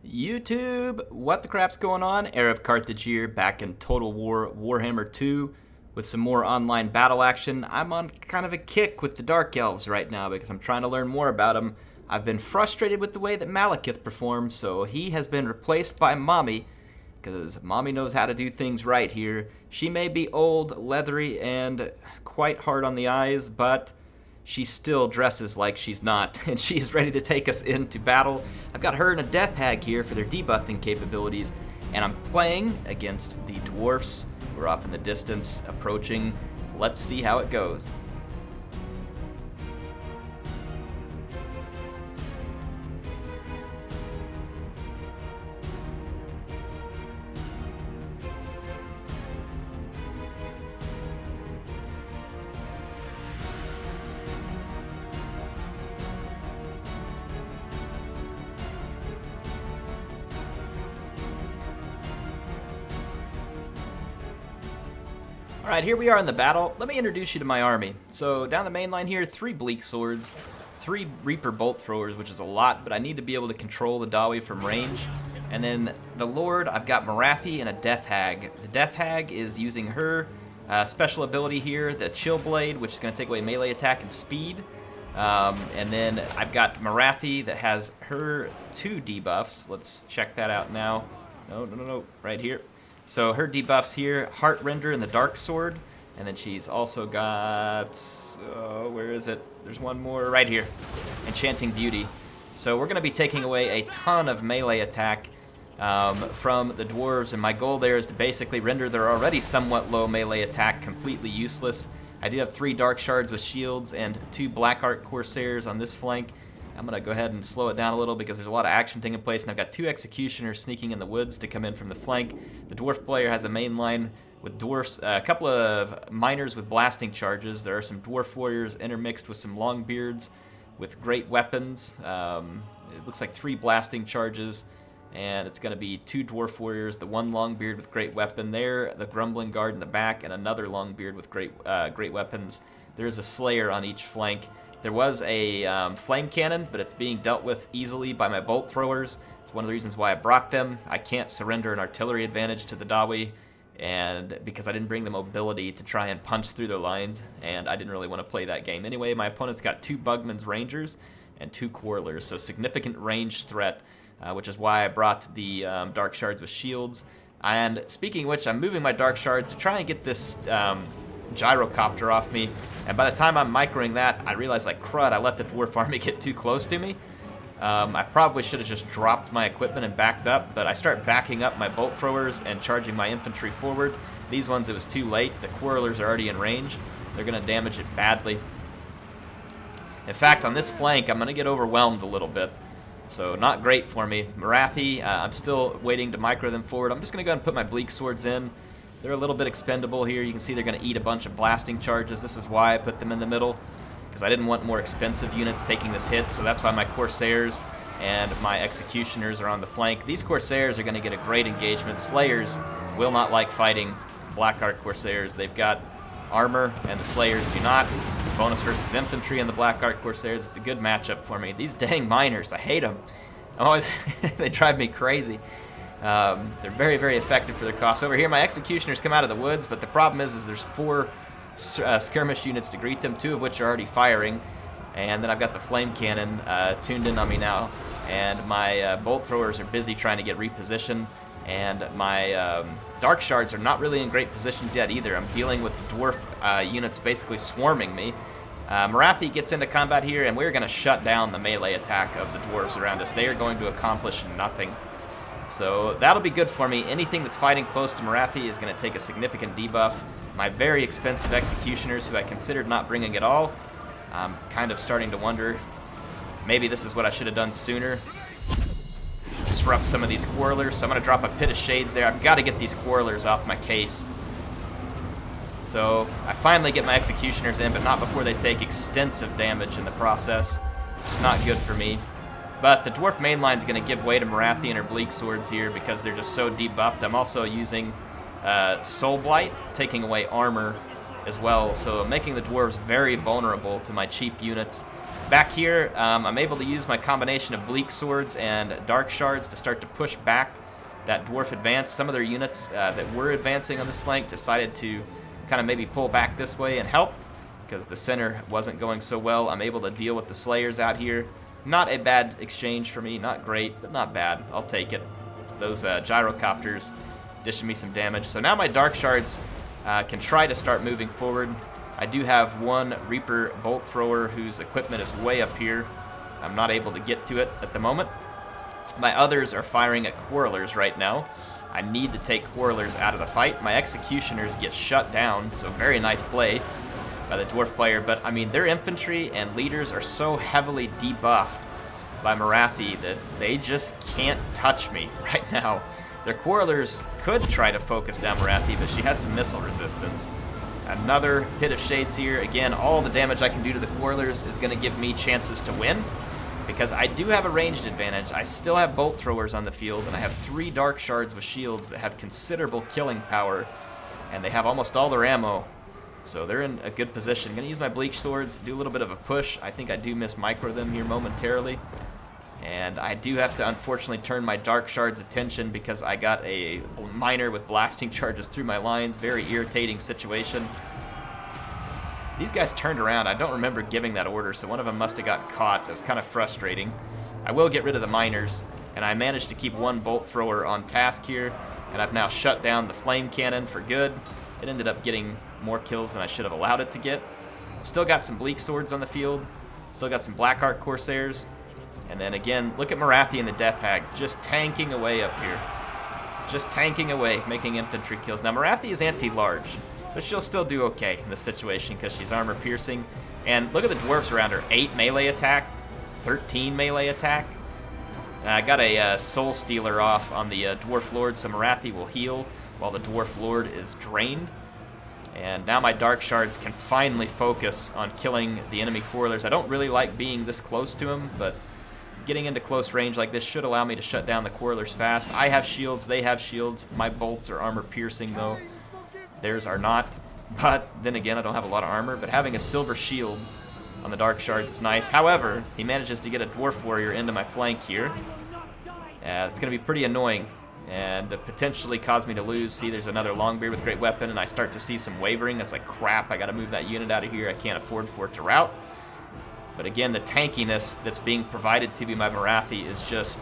YouTube, what the crap's going on? HeirofCarthage here, back in Total War Warhammer 2 with some more online battle action. I'm on kind of a kick with the Dark Elves right now because I'm trying to learn more about them. I've been frustrated with the way that Malekith performs, so he has been replaced by Mommy because Mommy knows how to do things right here. She may be old, leathery, and quite hard on the eyes, but she still dresses like she's not, and she is ready to take us into battle. I've got her and a Death Hag here for their debuffing capabilities, and I'm playing against the dwarfs. We're off in the distance, approaching. Let's see how it goes. Alright, here we are in the battle. Let me introduce you to my army. So down the main line here, 3 Bleak Swords, 3 Reaper Bolt Throwers, which is a lot, but I need to be able to control the Dawi from range. And then the Lord, I've got Morathi and a Death Hag. The Death Hag is using her special ability here, the Chill Blade, which is going to take away melee attack and speed. And then I've got Morathi that has her 2 debuffs. Let's check that out now. No, right here. So her debuffs here, Heart Render and the Dark Sword, and then she's also got, where is it? There's one more right here, Enchanting Beauty. So we're going to be taking away a ton of melee attack from the dwarves, and my goal there is to basically render their already somewhat low melee attack completely useless. I do have 3 Dark Shards with shields and 2 Black Art Corsairs on this flank. I'm going to go ahead and slow it down a little because there's a lot of action taking place, and I've got 2 Executioners sneaking in the woods to come in from the flank. The Dwarf player has a main line with Dwarfs, a couple of Miners with blasting charges. There are some Dwarf Warriors intermixed with some Longbeards with great weapons. It looks like 3 blasting charges, and it's going to be 2 Dwarf Warriors, the 1 Longbeard with great weapon there, the Grumbling Guard in the back, and another Longbeard with great weapons. There's a Slayer on each flank. There was a flame cannon, but it's being dealt with easily by my bolt throwers. It's one of the reasons why I brought them. I can't surrender an artillery advantage to the Dawi, and because I didn't bring the mobility to try and punch through their lines, and I didn't really want to play that game anyway. My opponent's got 2 Bugman's Rangers and 2 Quarrelers, so significant range threat, which is why I brought the Dark Shards with shields. And speaking of which, I'm moving my Dark Shards to try and get this gyrocopter off me, and by the time I'm microing that, I realize, like, crud, I let the dwarf army get too close to me. I probably should have just dropped my equipment and backed up, but I start backing up my bolt throwers and charging my infantry forward. These ones, it was too late. The Quarrelers are already in range. They're going to damage it badly. In fact, on this flank, I'm going to get overwhelmed a little bit, so not great for me. Morathi, I'm still waiting to micro them forward. I'm just going to go ahead and put my Bleak Swords in. They're a little bit expendable here. You can see they're going to eat a bunch of blasting charges. This is why I put them in the middle, because I didn't want more expensive units taking this hit, so that's why my Corsairs and my Executioners are on the flank. These Corsairs are going to get a great engagement. Slayers will not like fighting Black Art Corsairs. They've got armor, and the Slayers do not. Bonus versus infantry and the Black Art Corsairs. It's a good matchup for me. These dang Miners, I hate them. They drive me crazy. They're very, very effective for their cost. Over here, my Executioners come out of the woods, but the problem is there's 4 skirmish units to greet them, 2 of which are already firing, and then I've got the flame cannon tuned in on me now, and my bolt throwers are busy trying to get repositioned, and my Dark Shards are not really in great positions yet either. I'm dealing with dwarf units basically swarming me. Morathi gets into combat here, and we're going to shut down the melee attack of the dwarves around us. They are going to accomplish nothing. So that'll be good for me. Anything that's fighting close to Morathi is going to take a significant debuff. My very expensive Executioners, who I considered not bringing at all, I'm kind of starting to wonder, maybe this is what I should have done sooner. Disrupt some of these Quarrelers. So I'm going to drop a Pit of Shades there. I've got to get these Quarrelers off my case. So I finally get my Executioners in, but not before they take extensive damage in the process, which is not good for me. But the Dwarf mainline is going to give way to Morathi and her Bleak Swords here because they're just so debuffed. I'm also using Soul Blight, taking away armor as well, so making the Dwarves very vulnerable to my cheap units. Back here, I'm able to use my combination of Bleak Swords and Dark Shards to start to push back that dwarf advance. Some of their units that were advancing on this flank decided to kind of maybe pull back this way and help, because the center wasn't going so well. I'm able to deal with the Slayers out here. Not a bad exchange for me. Not great, but not bad. I'll take it. Those gyrocopters dishing me some damage. So now my Dark Shards can try to start moving forward. I do have one Reaper Bolt Thrower whose equipment is way up here. I'm not able to get to it at the moment. My others are firing at Quarrelers right now. I need to take Quarrelers out of the fight. My Executioners get shut down, so very nice play by the dwarf player. But I mean, their infantry and leaders are so heavily debuffed by Morathi that they just can't touch me right now. Their Quarrelers could try to focus down Morathi, but she has some missile resistance. Another Pit of Shades here. Again, all the damage I can do to the Quarrelers is going to give me chances to win, because I do have a ranged advantage. I still have Bolt Throwers on the field, and I have 3 Dark Shards with shields that have considerable killing power, and they have almost all their ammo, so they're in a good position. I'm going to use my Bleak Swords, do a little bit of a push. I think I do miss micro them here momentarily, and I do have to unfortunately turn my Dark Shards' attention because I got a miner with blasting charges through my lines. Very irritating situation. These guys turned around. I don't remember giving that order, so one of them must have got caught. That was kind of frustrating. I will get rid of the miners, and I managed to keep one Bolt Thrower on task here, and I've now shut down the Flame Cannon for good. It ended up getting more kills than I should have allowed it to get. Still got some Bleak Swords on the field. Still got some Blackheart Corsairs. And then again, look at Morathi and the Death Hag just tanking away up here. Just tanking away, making infantry kills. Now, Morathi is anti-large, but she'll still do okay in this situation because she's armor piercing. And look at the dwarves around her. 8 melee attack, 13 melee attack. I got a Soul Stealer off on the Dwarf Lord, so Morathi will heal while the Dwarf Lord is drained. And now my Dark Shards can finally focus on killing the enemy Quarrelers. I don't really like being this close to him, but getting into close range like this should allow me to shut down the Quarrelers fast. I have shields, they have shields. My bolts are armor piercing though. Theirs are not. But then again, I don't have a lot of armor, but having a silver shield on the Dark Shards is nice. However, he manages to get a Dwarf Warrior into my flank here. It's going to be pretty annoying and potentially cause me to lose. See, there's another Longbeard with Great Weapon, and I start to see some wavering. It's like, crap, I got to move that unit out of here. I can't afford for it to rout. But again, the tankiness that's being provided to me by Morathi is just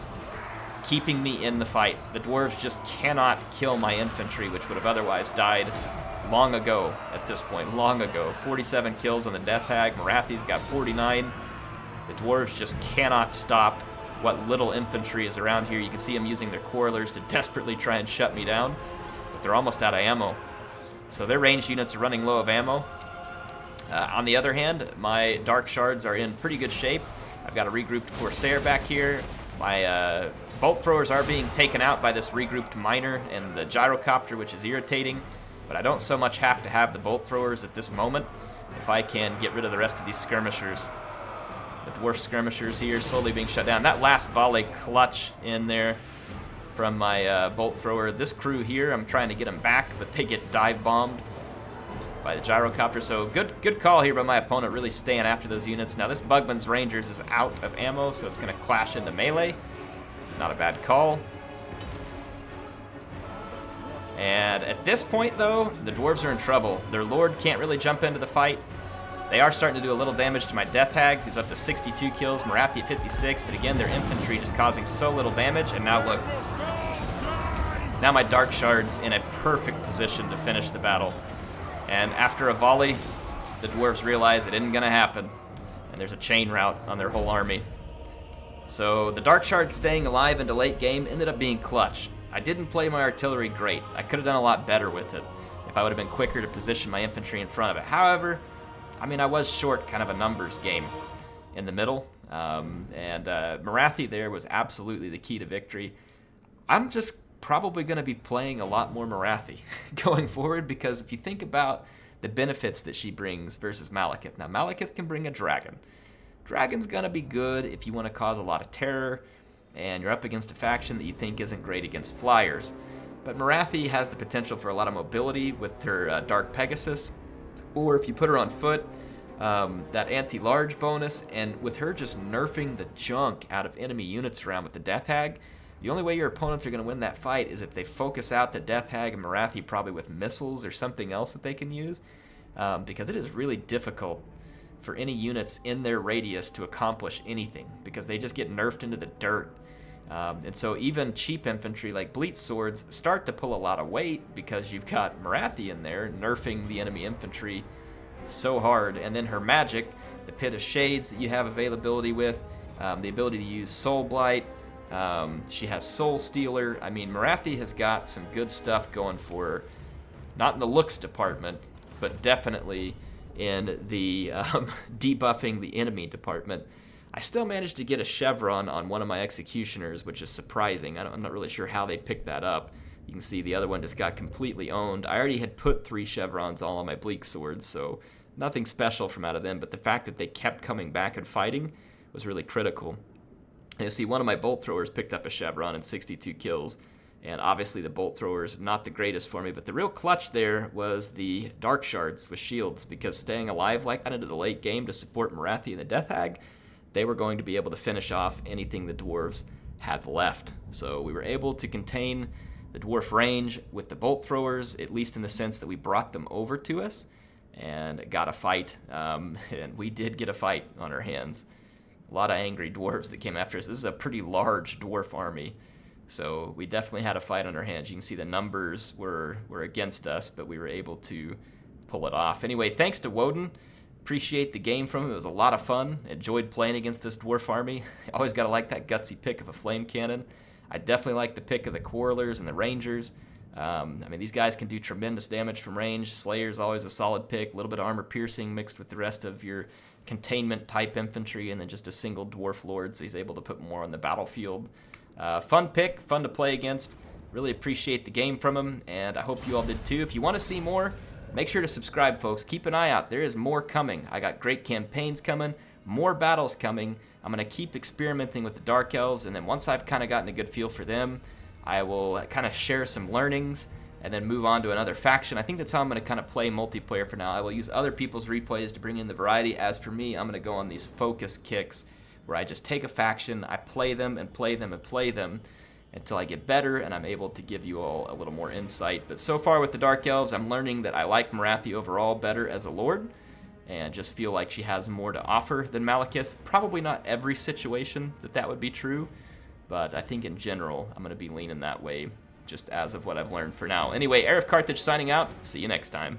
keeping me in the fight. The dwarves just cannot kill my infantry, which would have otherwise died long ago at this point, long ago. 47 kills on the Death Hag. Morathi's got 49. The dwarves just cannot stop what little infantry is around here. You can see them using their Quarrelers to desperately try and shut me down, but they're almost out of ammo. So their ranged units are running low of ammo. On the other hand, my Dark Shards are in pretty good shape. I've got a regrouped Corsair back here. My Bolt Throwers are being taken out by this regrouped Miner and the Gyrocopter, which is irritating, but I don't so much have to have the Bolt Throwers at this moment if I can get rid of the rest of these Skirmishers. The Dwarf Skirmishers here slowly being shut down. That last volley clutch in there from my Bolt Thrower. This crew here, I'm trying to get them back, but they get dive bombed by the Gyrocopter. So good call here by my opponent, really staying after those units. Now this Bugman's Rangers is out of ammo, so it's going to clash into melee. Not a bad call. And at this point, though, the dwarves are in trouble. Their Lord can't really jump into the fight. They are starting to do a little damage to my Death Hag, who's up to 62 kills, Morathi at 56, but again, their infantry just causing so little damage, and now look. Now my Dark Shard's in a perfect position to finish the battle. And after a volley, the dwarves realize it isn't going to happen, and there's a chain rout on their whole army. So the Dark Shard staying alive into late game ended up being clutch. I didn't play my artillery great. I could have done a lot better with it if I would have been quicker to position my infantry in front of it. However, I mean, I was short kind of a numbers game in the middle, and Morathi there was absolutely the key to victory. I'm just probably going to be playing a lot more Morathi going forward, because if you think about the benefits that she brings versus Malekith. Now, Malekith can bring a dragon. Dragon's going to be good if you want to cause a lot of terror and you're up against a faction that you think isn't great against flyers. But Morathi has the potential for a lot of mobility with her Dark Pegasus, or if you put her on foot, that anti-large bonus, and with her just nerfing the junk out of enemy units around with the Death Hag, the only way your opponents are going to win that fight is if they focus out the Death Hag and Morathi probably with missiles or something else that they can use, because it is really difficult for any units in their radius to accomplish anything, because they just get nerfed into the dirt. And so even cheap infantry like Bleat Swords start to pull a lot of weight because you've got Morathi in there nerfing the enemy infantry so hard. And then her magic, the Pit of Shades that you have availability with, the ability to use Soul Blight, she has Soul Stealer. I mean, Morathi has got some good stuff going for her. Not in the looks department, but definitely in the debuffing the enemy department. I still managed to get a chevron on one of my executioners, which is surprising. I'm not really sure how they picked that up. You can see the other one just got completely owned. I already had put 3 chevrons all on my Bleak Swords, so nothing special from out of them, but the fact that they kept coming back and fighting was really critical. And you see one of my bolt throwers picked up a chevron and 62 kills, and obviously the bolt throwers not the greatest for me, but the real clutch there was the dark shards with shields, because staying alive like that into the late game to support Morathi and the Death Hag, they were going to be able to finish off anything the dwarves had left. So we were able to contain the dwarf range with the bolt throwers, at least in the sense that we brought them over to us and got a fight. And we did get a fight on our hands. A lot of angry dwarves that came after us. This is a pretty large dwarf army, so we definitely had a fight on our hands. You can see the numbers were against us, but we were able to pull it off. Anyway, thanks to Woden. Appreciate the game from him. It was a lot of fun. Enjoyed playing against this dwarf army. Always got to like that gutsy pick of a flame cannon. I definitely like the pick of the Quarrelers and the Rangers. I mean, these guys can do tremendous damage from range. Slayer's always a solid pick. A little bit of armor piercing mixed with the rest of your containment type infantry, and then just a single dwarf lord, so he's able to put more on the battlefield. Fun pick, fun to play against. Really appreciate the game from him, and I hope you all did too. If you want to see more, make sure to subscribe, folks. Keep an eye out. There is more coming. I got great campaigns coming, more battles coming. I'm going to keep experimenting with the Dark Elves, and then once I've kind of gotten a good feel for them, I will kind of share some learnings and then move on to another faction. I think that's how I'm going to kind of play multiplayer for now. I will use other people's replays to bring in the variety. As for me, I'm going to go on these focus kicks where I just take a faction, I play them and play them and play them until I get better and I'm able to give you all a little more insight. But so far with the Dark Elves, I'm learning that I like Morathi overall better as a lord and just feel like she has more to offer than Malekith. Probably not every situation that would be true, but I think in general I'm going to be leaning that way just as of what I've learned for now. Anyway, HeirofCarthage signing out. See you next time.